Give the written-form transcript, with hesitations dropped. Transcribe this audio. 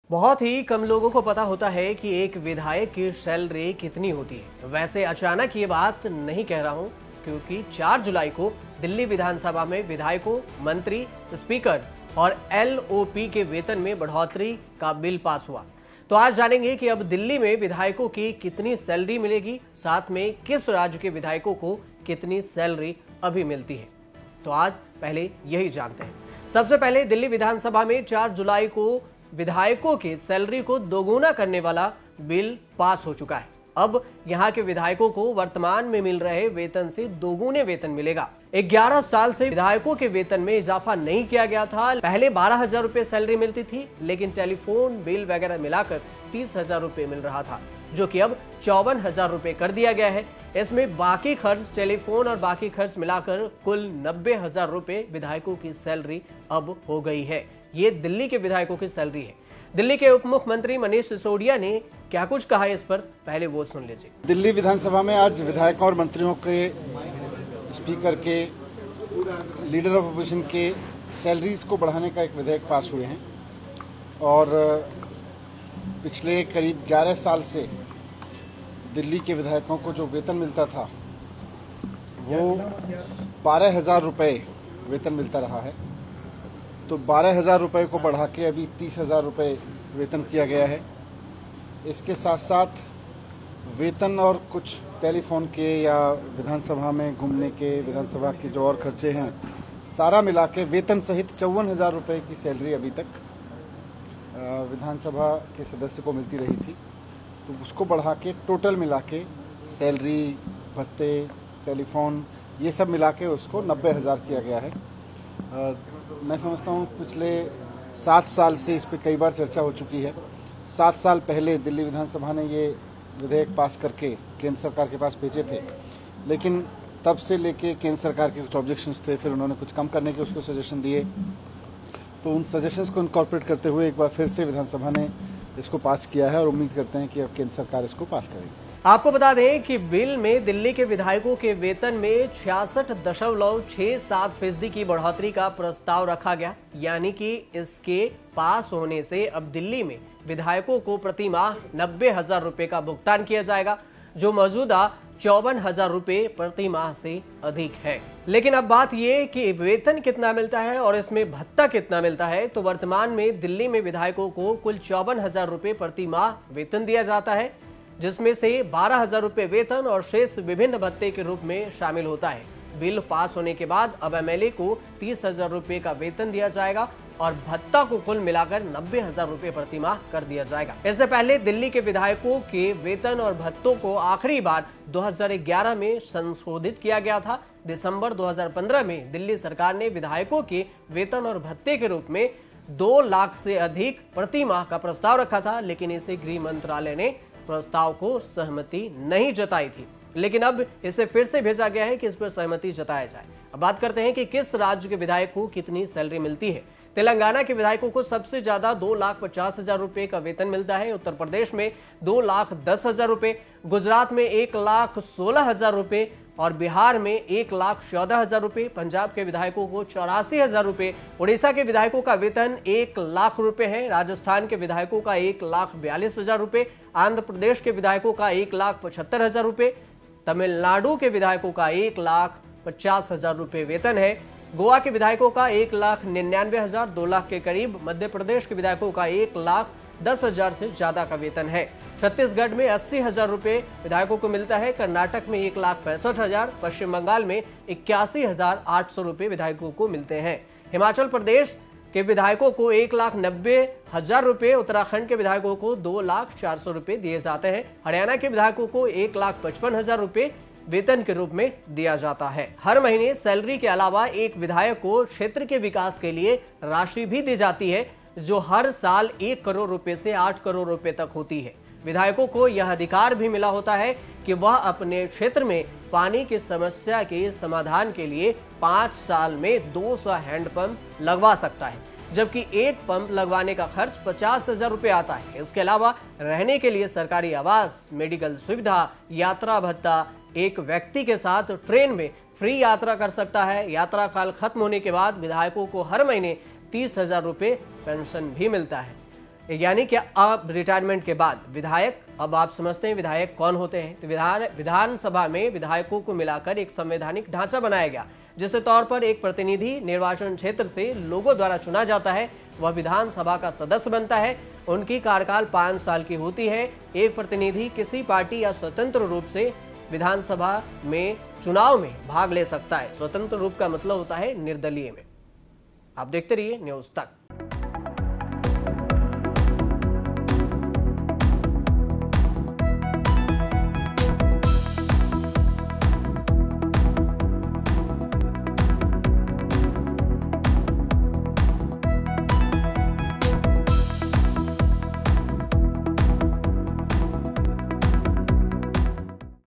बहुत ही कम लोगों को पता होता है कि एक विधायक की सैलरी कितनी होती है। वैसे अचानक ये बात नहीं कह रहा हूं, क्योंकि 4 जुलाई को दिल्ली विधानसभा में विधायकों, मंत्री, स्पीकर और एलओपी के वेतन में बढ़ोतरी का बिल पास हुआ। तो आज जानेंगे कि अब दिल्ली में विधायकों की कितनी सैलरी मिलेगी, साथ में किस राज्य के विधायकों को कितनी सैलरी अभी मिलती है। तो आज पहले यही जानते हैं। सबसे पहले दिल्ली विधानसभा में 4 जुलाई को विधायकों की सैलरी को दोगुना करने वाला बिल पास हो चुका है। अब यहां के विधायकों को वर्तमान में मिल रहे वेतन से दोगुने वेतन मिलेगा। 11 साल से विधायकों के वेतन में इजाफा नहीं किया गया था। पहले 12,000 रुपए सैलरी मिलती थी, लेकिन टेलीफोन बिल वगैरह मिलाकर 30,000 रुपए मिल रहा था, जो कि अब 54,000 रुपए कर दिया गया है। इसमें बाकी खर्च, टेलीफोन और बाकी खर्च मिलाकर कुल 90,000 रुपए विधायकों की सैलरी अब हो गई है। ये दिल्ली के विधायकों की सैलरी है। दिल्ली के उप मुख्यमंत्री मनीष सिसोदिया ने क्या कुछ कहा है इस पर, पहले वो सुन लीजिए। दिल्ली विधानसभा में आज विधायकों और मंत्रियों के, स्पीकर के, लीडर ऑफ अपोजिशन के सैलरीज को बढ़ाने का एक विधेयक पास हुए हैं और पिछले करीब 11 साल से दिल्ली के विधायकों को जो वेतन मिलता था वो 12,000 रुपए वेतन मिलता रहा है। तो 12,000 रुपए को बढ़ा के अभी 30,000 रुपए वेतन किया गया है। इसके साथ साथ वेतन और कुछ टेलीफोन के या विधानसभा में घूमने के, विधानसभा के जो और खर्चे हैं, सारा मिला के वेतन सहित 54,000 रुपए की सैलरी अभी तक विधानसभा के सदस्य को मिलती रही थी। तो उसको बढ़ा के टोटल मिला के सैलरी, भत्ते, टेलीफोन, ये सब मिला के उसको 90,000 किया गया है। मैं समझता हूँ पिछले 7 साल से इस पर कई बार चर्चा हो चुकी है। 7 साल पहले दिल्ली विधानसभा ने ये विधेयक पास करके केंद्र सरकार के पास भेजे थे, लेकिन तब से लेके केंद्र सरकार के कुछ ऑब्जेक्शंस थे, फिर उन्होंने कुछ कम करने के उसको सजेशन दिए। तो उन सजेशंस को इनकॉर्पोरेट करते हुए एक बार फिर से विधानसभा ने इसको पास किया है और उम्मीद करते हैं कि अब केंद्र सरकार इसको पास करेगी। आपको बता दें कि बिल में दिल्ली के विधायकों के वेतन में 66.67% की बढ़ोतरी का प्रस्ताव रखा गया, यानी कि इसके पास होने से अब दिल्ली में विधायकों को प्रति माह 90,000 रुपए का भुगतान किया जाएगा, जो मौजूदा 54,000 रुपए प्रति माह से अधिक है। लेकिन अब बात यह कि वेतन कितना मिलता है और इसमें भत्ता कितना मिलता है। तो वर्तमान में दिल्ली में विधायकों को कुल 54,000 रुपए प्रति माह वेतन दिया जाता है, जिसमें से 12,000 रुपए वेतन और शेष विभिन्न भत्ते के रूप में शामिल होता है। बिल पास होने के बाद अब एमएलए को 30,000 रुपए का वेतन दिया जाएगा और भत्ता को कुल मिलाकर 90,000 रुपए प्रति माह कर दिया जाएगा। इससे पहले दिल्ली के विधायकों के वेतन और भत्तों को आखिरी बार 2011 में संशोधित किया गया था। दिसंबर 2015 में दिल्ली सरकार ने विधायकों के वेतन और भत्ते के रूप में 2 लाख से अधिक प्रति माह का प्रस्ताव रखा था, लेकिन इसे गृह मंत्रालय ने प्रस्ताव को सहमति नहीं जताई थी। लेकिन अब इसे फिर से भेजा गया है कि इस पर सहमति जताया जाए। अब बात करते हैं कि किस राज्य के विधायक को कितनी सैलरी मिलती है। तेलंगाना के विधायकों को सबसे ज्यादा 2,50,000 रुपए का वेतन मिलता है। उत्तर प्रदेश में 2,10,000 रुपए, गुजरात में 1,16,000 रुपए और बिहार में 1,14,000 रुपए। पंजाब के विधायकों को 84,000 रुपए, उड़ीसा के विधायकों का वेतन 1 लाख रुपए है, राजस्थान के विधायकों का 1,42,000 रुपए, आंध्र प्रदेश के विधायकों का 1,75,000 रुपए, तमिलनाडु के विधायकों का 1,50,000 रुपए वेतन है, गोवा के विधायकों का 1,99,000, 2 लाख के करीब, मध्य प्रदेश के विधायकों का 1,10,000 से ज्यादा का वेतन है। छत्तीसगढ़ में 80,000 रुपए विधायकों को मिलता है, कर्नाटक में 1,65,000, पश्चिम बंगाल में 81,800 रुपए विधायकों को मिलते हैं। हिमाचल प्रदेश के विधायकों को 1,90,000 रुपए, उत्तराखंड के विधायकों को 2,04,000 रुपए दिए जाते हैं। हरियाणा के विधायकों को 1,55,000 रुपए वेतन के रूप में दिया जाता है। हर महीने सैलरी के अलावा एक विधायक को क्षेत्र के विकास के लिए राशि भी दी जाती है, जो हर साल 1 करोड़ रुपए से 8 करोड़ रुपए तक होती है। विधायकों को यह अधिकार भी मिला होता है कि वह अपने क्षेत्र में पानी की समस्या के समाधान के लिए 5 साल में 200 हैंडपंप लगवा सकता है, जबकि एक पंप लगवाने का खर्च 50,000 रुपए आता है। इसके अलावा रहने के लिए सरकारी आवास, मेडिकल सुविधा, यात्रा भत्ता, एक व्यक्ति के साथ ट्रेन में फ्री यात्रा कर सकता है। यात्रा काल खत्म होने के बाद विधायकों को हर महीने 30,000 रुपए पेंशन भी मिलता है। यानी कि अब रिटायरमेंट के बाद विधायक, अब आप समझते हैं विधायक कौन होते हैं। तो विधानसभा में विधायकों को मिलाकर एक संवैधानिक ढांचा बनाया गया, जिसके तौर पर एक प्रतिनिधि निर्वाचन क्षेत्र से लोगों द्वारा चुना जाता है, वह विधानसभा का सदस्य बनता है। उनकी कार्यकाल 5 साल की होती है। एक प्रतिनिधि किसी पार्टी या स्वतंत्र रूप से विधानसभा में चुनाव में भाग ले सकता है। स्वतंत्र रूप का मतलब होता है निर्दलीय में। आप देखते रहिए न्यूज़ तक।